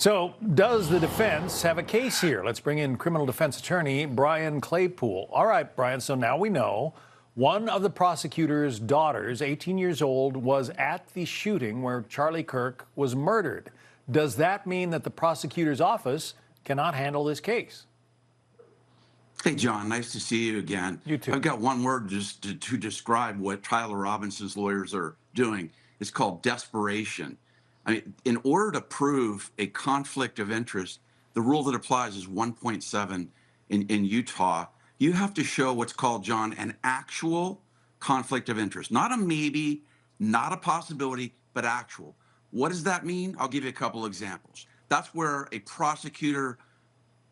So, does the defense have a case here? Let's bring in criminal defense attorney Brian Claypool. All right, Brian, so now we know one of the prosecutor's daughters, 18 years old, was at the shooting where Charlie Kirk was murdered. Does that mean that the prosecutor's office cannot handle this case? Hey, John, nice to see you again. You too. I've got one word just to describe what Tyler Robinson's lawyers are doing. It's called desperation. I mean, in order to prove a conflict of interest, the rule that applies is 1.7 in Utah. You have to show what's called, John, an actual conflict of interest. Not a maybe, not a possibility, but actual. What does that mean? I'll give you a couple examples. That's where a prosecutor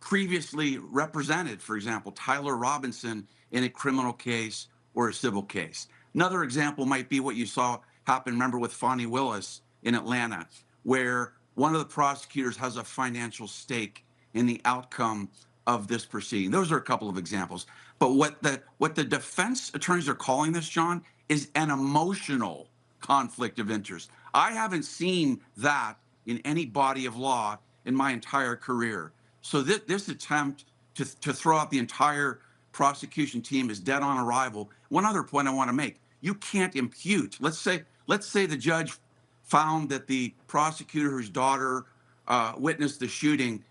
previously represented, for example, Tyler Robinson in a criminal case or a civil case. Another example might be what you saw happen, remember, with Fani Willis in Atlanta, where one of the prosecutors has a financial stake in the outcome of this proceeding. Those are a couple of examples. But what the defense attorneys are calling this, John, is an emotional conflict of interest. I haven't seen that in any body of law in my entire career. So this attempt to throw out the entire prosecution team is dead on arrival. One other point I want to make: you can't impute. Let's say the judge found that the prosecutor whose daughter witnessed the shooting,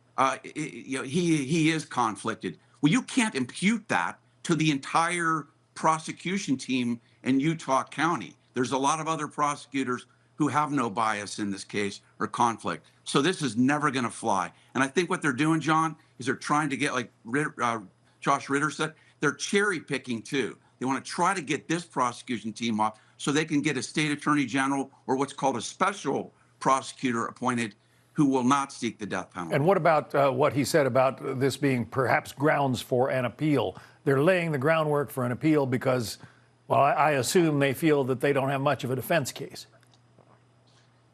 he is conflicted. Well, you can't impute that to the entire prosecution team in Utah County. There's a lot of other prosecutors who have no bias in this case or conflict. So this is never going to fly. And I think what they're doing, John, is they're trying to get, like Josh Ritter said, they're cherry picking too. They want to try to get this prosecution team off so they can get a state attorney general or what's called a special prosecutor appointed who will not seek the death penalty. And what about what he said about this being perhaps grounds for an appeal? They're laying the groundwork for an appeal because, well, I assume they feel that they don't have much of a defense case.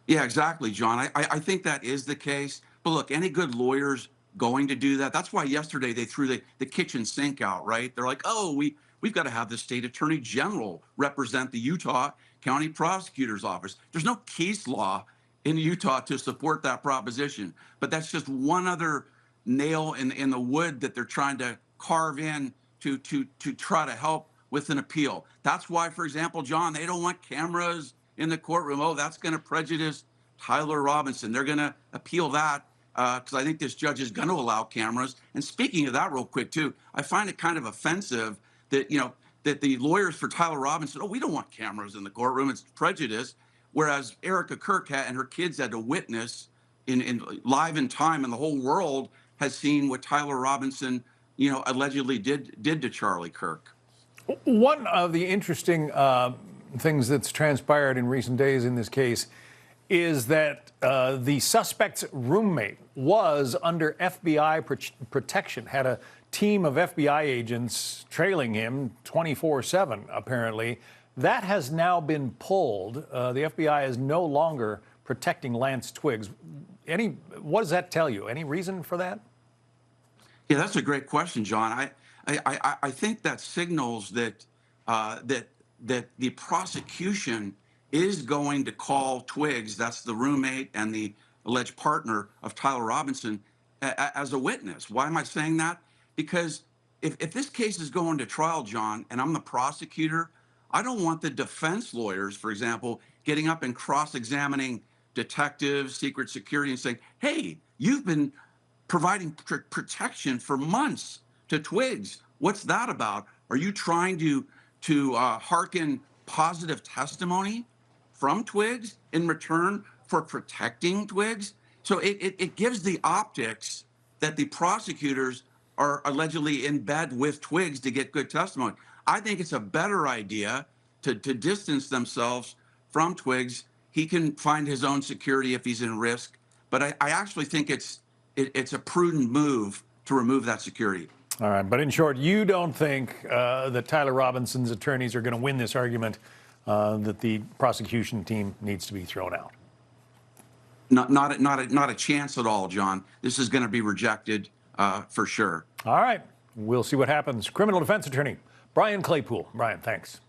Yeah, exactly, John. I think that is the case. But look, any good lawyer's going to do that. That's why yesterday they threw the kitchen sink out, right? They're like, oh, we've got to have the state attorney general represent the Utah County Prosecutor's office. There's no case law in Utah to support that proposition. But that's just one other nail in the wood that they're trying to carve in to try to help with an appeal. That's why, for example, John, they don't want cameras in the courtroom. Oh, that's going to prejudice Tyler Robinson. They're going to appeal that because I think this judge is going to allow cameras. And speaking of that real quick, too, I find it kind of offensive that, that the lawyers for Tyler Robinson, oh, we don't want cameras in the courtroom. It's prejudice. Whereas Erica Kirk and her kids had to witness in live in time, and the whole world has seen what Tyler Robinson, allegedly did to Charlie Kirk. One of the interesting things that's transpired in recent days in this case is that the suspect's roommate was under FBI protection, had a team of FBI agents trailing him 24/7, apparently. That has now been pulled. The FBI is no longer protecting Lance Twiggs. What does that tell you? Any reason for that? Yeah, that's a great question, John. I think that signals that that the prosecution is going to call Twiggs, that's the roommate and the alleged partner of Tyler Robinson, as a witness. Why am I saying that? Because if this case is going to trial, John, and I'm the prosecutor, I don't want the defense lawyers, for example, getting up and cross-examining detectives, secret security, and saying, hey, you've been providing protection for months to Twiggs. What's that about? Are you trying to hearken positive testimony from Twiggs in return for protecting Twiggs? So it gives the optics that the prosecutors are allegedly in bed with Twiggs to get good testimony. I think it's a better idea to distance themselves from Twiggs. He can find his own security if he's in risk. But I actually think it's a prudent move to remove that security. All right. But in short, you don't think that Tyler Robinson's attorneys are going to win this argument that the prosecution team needs to be thrown out? Not a chance at all, John. This is going to be rejected for sure. All right. We'll see what happens. Criminal defense attorney Brian Claypool. Brian, thanks.